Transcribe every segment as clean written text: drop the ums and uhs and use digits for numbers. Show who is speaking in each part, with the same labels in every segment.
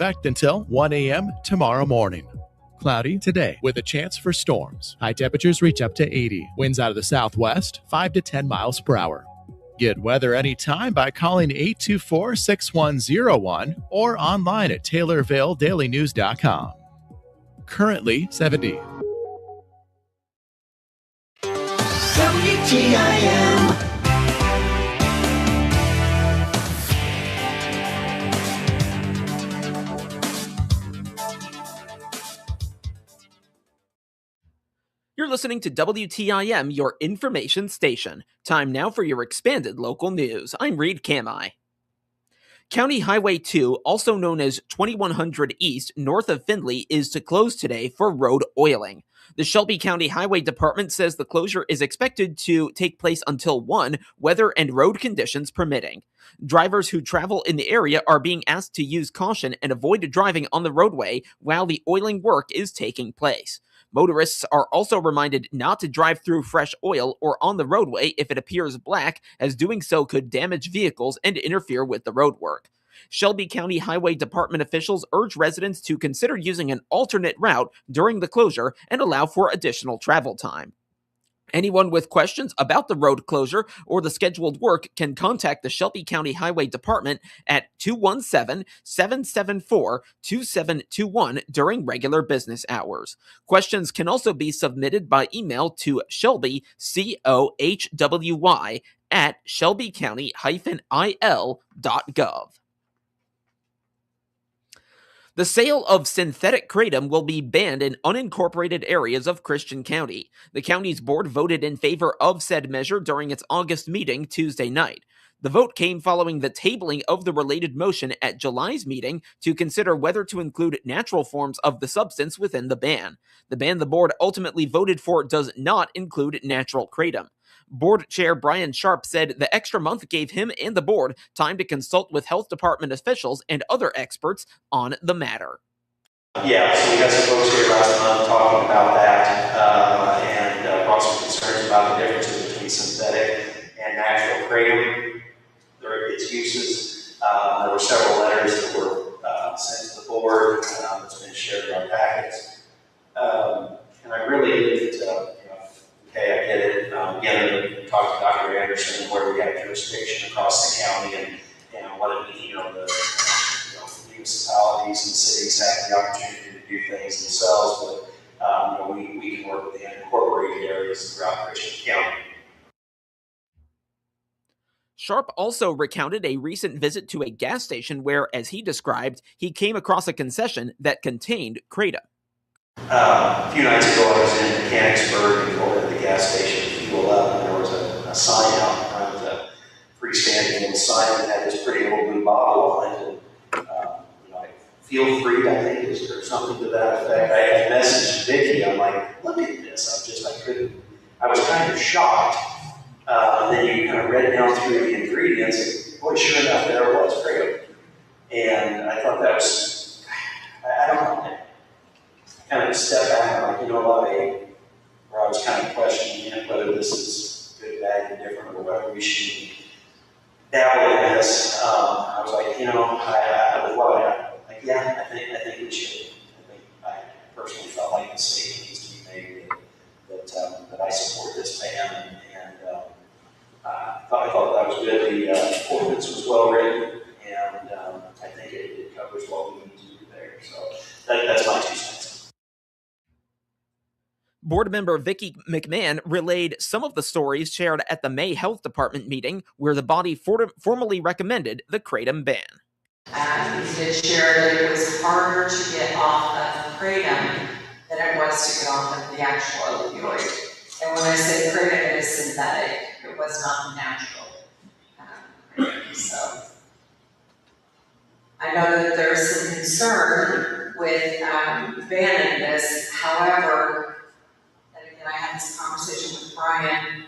Speaker 1: effect until 1 a.m. tomorrow morning. Cloudy today with a chance for storms. High temperatures reach up to 80. Winds out of the southwest, 5 to 10 miles per hour. Get weather anytime by calling 824-6101 or online at TaylorvilleDailyNews.com. Currently 70.
Speaker 2: WTIM.
Speaker 3: You're listening to WTIM, your information station. Time now for your expanded local news. I'm Reed Kamai. County Highway 2, also known as 2100 East, north of Findlay, is to close today for road oiling. The Shelby County Highway Department says the closure is expected to take place until 1, weather and road conditions permitting. Drivers who travel in the area are being asked to use caution and avoid driving on the roadway while the oiling work is taking place. Motorists are also reminded not to drive through fresh oil or on the roadway if it appears black, as doing so could damage vehicles and interfere with the road work. Shelby County Highway Department officials urge residents to consider using an alternate route during the closure and allow for additional travel time. Anyone with questions about the road closure or the scheduled work can contact the Shelby County Highway Department at 217-774-2721 during regular business hours. Questions can also be submitted by email to Shelby, COHWY, at shelbycounty-il.gov. The sale of synthetic kratom will be banned in unincorporated areas of Christian County. The county's board voted in favor of said measure during its August meeting Tuesday night. The vote came following the tabling of the related motion at July's meeting to consider whether to include natural forms of the substance within the ban. The ban the board ultimately voted for does not include natural kratom. Board Chair Brian Sharp said the extra month gave him and the board time to consult with health department officials and other experts on the matter.
Speaker 4: Yeah, so we had some folks here last month talking about that and brought some concerns about the differences between synthetic and natural kratom, its uses. There were several letters that were sent to the board that's been shared in our packets. And I really did, okay, I get it. Again, we talked to Dr. Anderson and where we have jurisdiction across the county and what it means, the municipalities and cities have the opportunity to do things themselves, but we can work with the unincorporated areas throughout Christian County.
Speaker 3: Sharp also recounted a recent visit to a gas station where, as he described, he came across a concession that contained kratom.
Speaker 4: A few nights ago, I was in Mechanicsburg and pulled at the gas station to fuel up, and there was a sign out in front of the freestanding little sign that had this pretty little blue bottle on it. And, feel free, I think, or something to that effect. I had messaged Vicky. I'm like, look at this. I was kind of shocked. And then you kind of read down through the ingredients, and boy, sure enough, there it was, kratom. And I thought that was, I don't know, kind of step back and where I was kind of questioning whether this is good, bad, and different, or whether we should dabble in this. I was like, I think we should. I personally felt like the statement needs to be made that I support this ban, and I thought that was good. The ordinance was well written, and I think it covers what we need to do there. So that's my 2 cents.
Speaker 3: Board member Vicki McMahon relayed some of the stories shared at the May Health Department meeting, where the body formally recommended the kratom ban.
Speaker 5: He did share that it was harder to get off of kratom than it was to get off of the actual opioid. And when I say kratom, it is synthetic. It was not natural. So I know that there's some concern with banning this. However, and again, I had this conversation with Brian.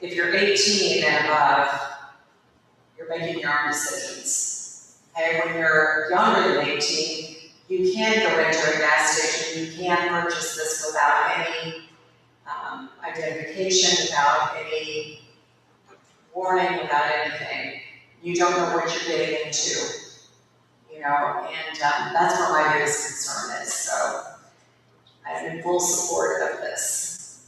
Speaker 5: If you're 18 and above, you're making your own decisions. Okay, when you're younger than 18, you can go into a gas station, you can purchase this without any identification, without any warning, without anything. You don't know what you're getting into. and that's what my biggest concern is. So I'm in full support of this.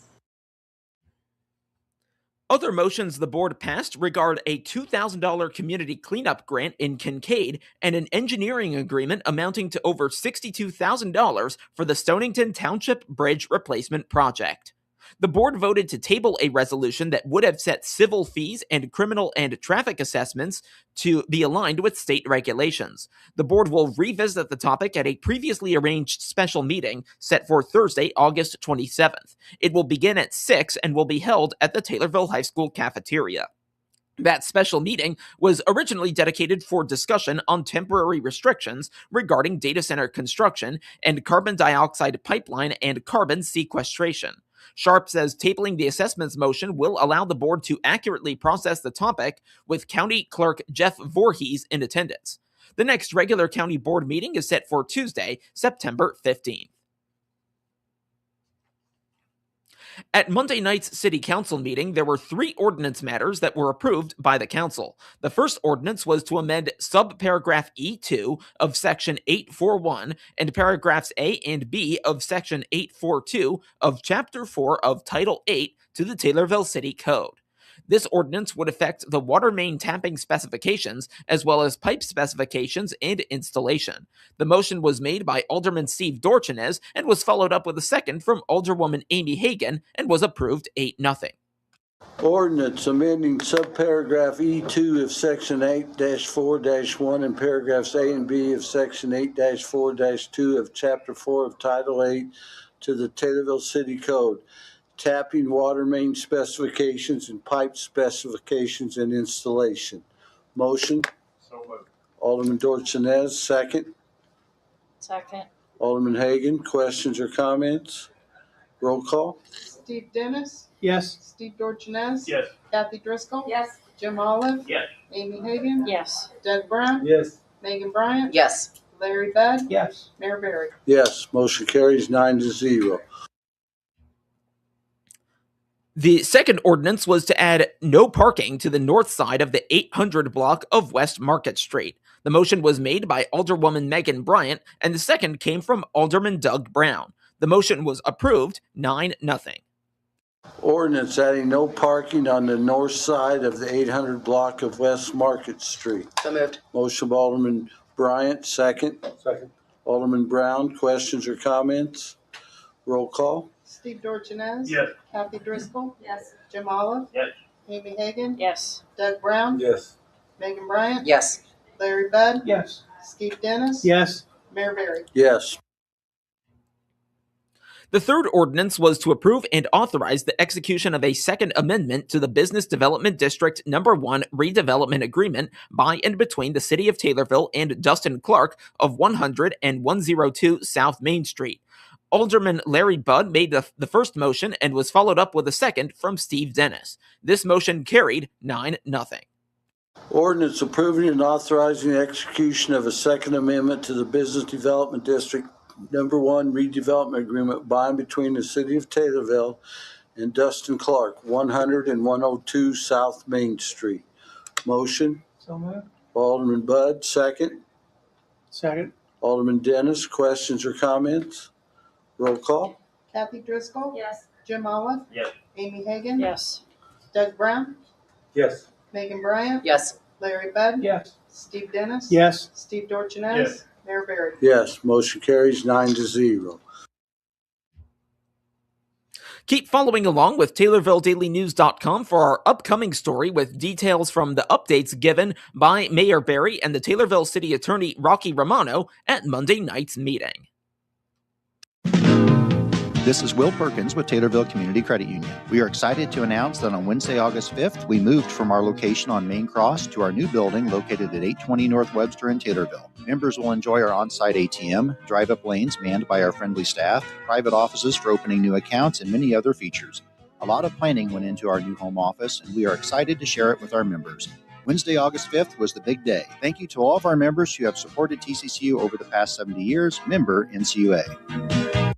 Speaker 3: Other motions the board passed regard a $2,000 community cleanup grant in Kincaid and an engineering agreement amounting to over $62,000 for the Stonington Township Bridge Replacement Project. The board voted to table a resolution that would have set civil fees and criminal and traffic assessments to be aligned with state regulations. The board will revisit the topic at a previously arranged special meeting set for Thursday, August 27th. It will begin at 6 and will be held at the Taylorville High School cafeteria. That special meeting was originally dedicated for discussion on temporary restrictions regarding data center construction and carbon dioxide pipeline and carbon sequestration. Sharp says tabling the assessments motion will allow the board to accurately process the topic, with County Clerk Jeff Voorhees in attendance. The next regular county board meeting is set for Tuesday, September 15th. At Monday night's City Council meeting, there were 3 ordinance matters that were approved by the Council. The first ordinance was to amend subparagraph E2 of Section 841 and paragraphs A and B of Section 842 of Chapter 4 of Title 8 to the Taylorville City Code. This ordinance would affect the water main tapping specifications as well as pipe specifications and installation. The motion was made by Alderman Steve Dorchenez and was followed up with a second from Alderwoman Amy Hagan and was approved 8-0.
Speaker 2: Ordinance amending subparagraph E2 of Section 8-4-1 and paragraphs A and B of Section 8-4-2 of Chapter 4 of Title 8 to the Taylorville City Code. Tapping, water main specifications, and pipe specifications and installation. Motion.
Speaker 6: So moved.
Speaker 2: Alderman Dorchenez, second.
Speaker 7: Second.
Speaker 2: Alderman Hagan, questions or comments? Roll call.
Speaker 8: Steve Dennis.
Speaker 6: Yes.
Speaker 8: Steve Dorchenez.
Speaker 6: Yes.
Speaker 8: Kathy Driscoll.
Speaker 5: Yes.
Speaker 8: Jim Olive.
Speaker 6: Yes.
Speaker 8: Amy Hagan.
Speaker 7: Yes.
Speaker 8: Doug Brown.
Speaker 6: Yes.
Speaker 8: Megan Bryant.
Speaker 7: Yes.
Speaker 8: Larry Bud.
Speaker 6: Yes.
Speaker 8: Mayor Berry.
Speaker 2: Yes, motion carries 9-0.
Speaker 3: The second ordinance was to add no parking to the north side of the 800 block of West Market Street. The motion was made by Alderwoman Megan Bryant, and the second came from Alderman Doug Brown. The motion was approved 9-0.
Speaker 2: Ordinance adding no parking on the north side of the 800 block of West Market Street.
Speaker 7: So moved.
Speaker 2: Motion by Alderman Bryant, second.
Speaker 6: Second.
Speaker 2: Alderman Brown, questions or comments? Roll call.
Speaker 8: Steve Dorchenez.
Speaker 6: Yes.
Speaker 8: Kathy Driscoll.
Speaker 5: Yes.
Speaker 8: Jim Olive.
Speaker 6: Yes.
Speaker 8: Amy Hagan.
Speaker 7: Yes.
Speaker 8: Doug Brown.
Speaker 6: Yes.
Speaker 8: Megan Bryant.
Speaker 7: Yes.
Speaker 8: Larry Bud.
Speaker 6: Yes.
Speaker 8: Steve Dennis.
Speaker 6: Yes.
Speaker 8: Mayor Berry.
Speaker 2: Yes.
Speaker 3: The third ordinance was to approve and authorize the execution of a second amendment to the Business Development District No. 1 redevelopment agreement by and between the City of Taylorville and Dustin Clark of 100 and 102 South Main Street. Alderman Larry Budd made the first motion and was followed up with a second from Steve Dennis. This motion carried 9-0.
Speaker 2: Ordinance approving and authorizing the execution of a second amendment to the Business Development District No. 1 redevelopment agreement by and between the City of Taylorville and Dustin Clark, 100 and 102 South Main Street. Motion.
Speaker 6: So moved.
Speaker 2: Alderman Budd, second.
Speaker 6: Second.
Speaker 2: Alderman Dennis, questions or comments? Roll call.
Speaker 8: Kathy Driscoll.
Speaker 5: Yes.
Speaker 8: Jim Olive.
Speaker 6: Yes.
Speaker 8: Amy Hagan.
Speaker 7: Yes.
Speaker 8: Doug Brown.
Speaker 6: Yes.
Speaker 8: Megan Bryant.
Speaker 7: Yes.
Speaker 8: Larry Bud.
Speaker 6: Yes.
Speaker 8: Steve Dennis.
Speaker 6: Yes.
Speaker 8: Steve Dorchenez.
Speaker 6: Yes.
Speaker 8: Mayor Berry.
Speaker 2: Yes, motion carries 9-0.
Speaker 3: Keep following along with TaylorvilleDailyNews.com for our upcoming story with details from the updates given by Mayor Berry and the Taylorville City Attorney Rocky Romano at Monday night's meeting.
Speaker 9: This is Will Perkins with Taylorville Community Credit Union. We are excited to announce that on Wednesday, August 5th, we moved from our location on Main Cross to our new building located at 820 North Webster in Taylorville. Members will enjoy our on-site ATM, drive-up lanes manned by our friendly staff, private offices for opening new accounts, and many other features. A lot of planning went into our new home office, and we are excited to share it with our members. Wednesday, August 5th was the big day. Thank you to all of our members who have supported TCCU over the past 70 years. Member NCUA.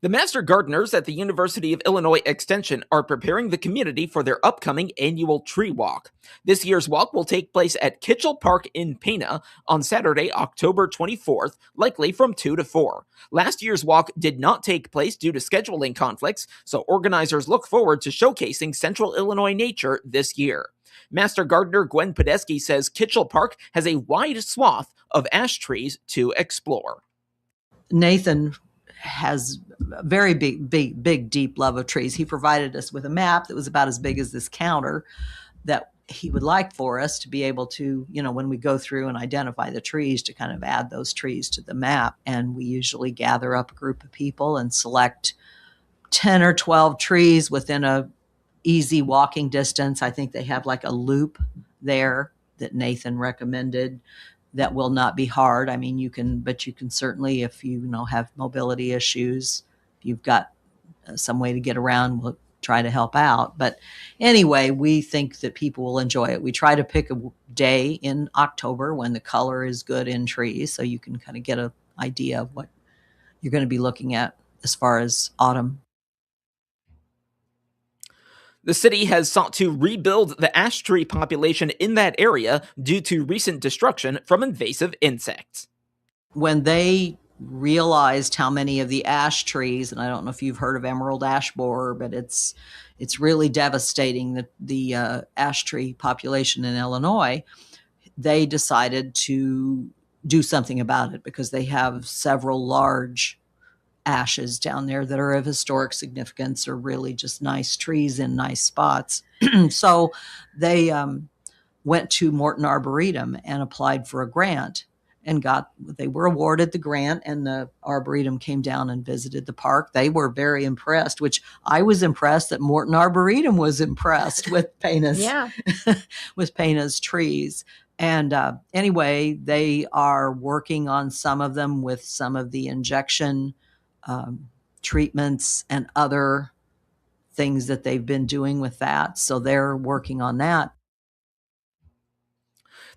Speaker 3: The Master Gardeners at the University of Illinois Extension are preparing the community for their upcoming annual tree walk. This year's walk will take place at Kitchell Park in Pana on Saturday, October 24th, likely from 2 to 4. Last year's walk did not take place due to scheduling conflicts, so organizers look forward to showcasing Central Illinois nature this year. Master Gardener Gwen Podesky says Kitchell Park has a wide swath of ash trees to explore.
Speaker 10: Nathan has a very big, deep love of trees. He provided us with a map that was about as big as this counter that he would like for us to be able to, when we go through and identify the trees, to kind of add those trees to the map. And we usually gather up a group of people and select 10 or 12 trees within a easy walking distance. I think they have like a loop there that Nathan recommended that will not be hard. I mean, you can certainly, if you have mobility issues, if you've got some way to get around, we'll try to help out. But anyway, we think that people will enjoy it. We try to pick a day in October when the color is good in trees, so you can kind of get an idea of what you're going to be looking at as far as autumn.
Speaker 3: The city has sought to rebuild the ash tree population in that area due to recent destruction from invasive insects.
Speaker 10: When they realized how many of the ash trees, and I don't know if you've heard of emerald ash borer, but it's really devastating, the ash tree population in Illinois, they decided to do something about it because they have several large ashes down there that are of historic significance or really just nice trees in nice spots. So they went to Morton Arboretum and applied for a grant and they were awarded the grant, and the Arboretum came down and visited the park. They were very impressed, which I was impressed that Morton Arboretum was impressed with Pana's, with Pana's trees. And anyway, they are working on some of them with some of the injection treatments and other things that they've been doing with that. So they're working on that.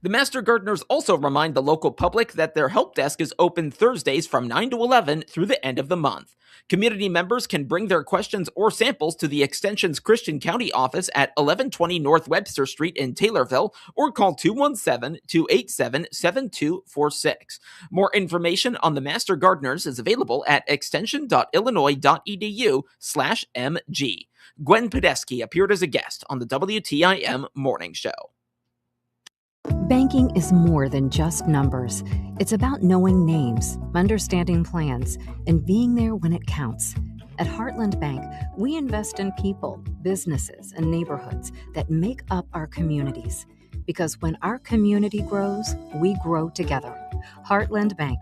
Speaker 3: The Master Gardeners also remind the local public that their help desk is open Thursdays from 9 to 11 through the end of the month. Community members can bring their questions or samples to the Extension's Christian County office at 1120 North Webster Street in Taylorville or call 217-287-7246. More information on the Master Gardeners is available at extension.illinois.edu/MG. Gwen Podesky appeared as a guest on the WTIM Morning Show.
Speaker 11: Banking is more than just numbers. It's about knowing names, understanding plans, and being there when it counts. At Heartland Bank, we invest in people, businesses, and neighborhoods that make up our communities. Because when our community grows, we grow together. Heartland Bank.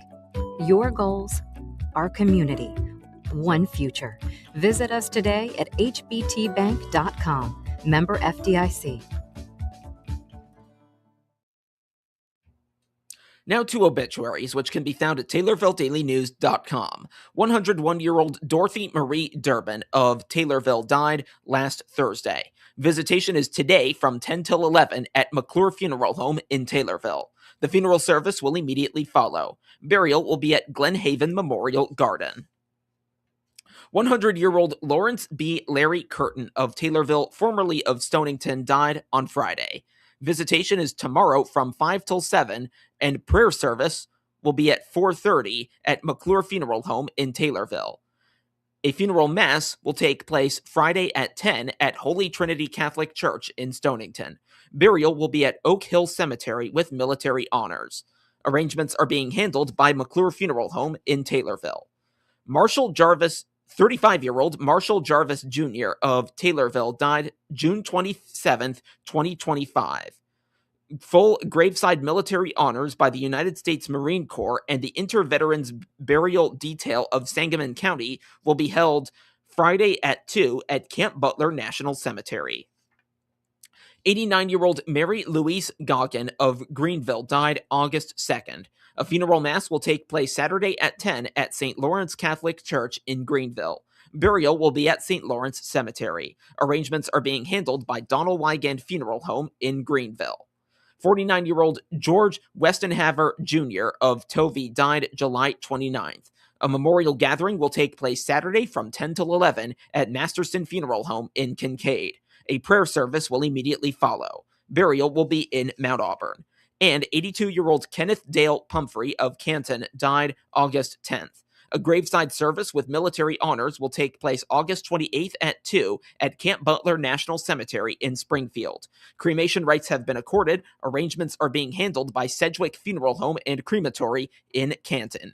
Speaker 11: Your goals, our community, one future. Visit us today at hbtbank.com. Member FDIC.
Speaker 3: Now to obituaries, which can be found at TaylorvilleDailyNews.com. 101-year-old Dorothy Marie Durbin of Taylorville died last Thursday. Visitation is today from 10 till 11 at McClure Funeral Home in Taylorville. The funeral service will immediately follow. Burial will be at Glen Haven Memorial Garden. 100-year-old Lawrence B. Larry Curtin of Taylorville, formerly of Stonington, died on Friday. Visitation is tomorrow from 5 till 7, and prayer service will be at 4:30 at McClure Funeral Home in Taylorville. A funeral mass will take place Friday at 10 at Holy Trinity Catholic Church in Stonington. Burial will be at Oak Hill Cemetery with military honors. Arrangements are being handled by McClure Funeral Home in Taylorville. 35-year-old Marshall Jarvis Jr. of Taylorville died June 27, 2025. Full graveside military honors by the United States Marine Corps and the Inter-Veterans Burial Detail of Sangamon County will be held Friday at 2 at Camp Butler National Cemetery. 89-year-old Mary Louise Goggin of Greenville died August 2nd. A funeral mass will take place Saturday at 10 at St. Lawrence Catholic Church in Greenville. Burial will be at St. Lawrence Cemetery. Arrangements are being handled by Donald Wigand Funeral Home in Greenville. 49-year-old George Westenhaver Jr. of Tovey died July 29th. A memorial gathering will take place Saturday from 10 till 11 at Masterson Funeral Home in Kincaid. A prayer service will immediately follow. Burial will be in Mount Auburn. And 82-year-old Kenneth Dale Pumphrey of Canton died August 10th. A graveside service with military honors will take place August 28th at 2 at Camp Butler National Cemetery in Springfield. Cremation rights have been accorded. Arrangements are being handled by Sedgwick Funeral Home and Crematory in Canton.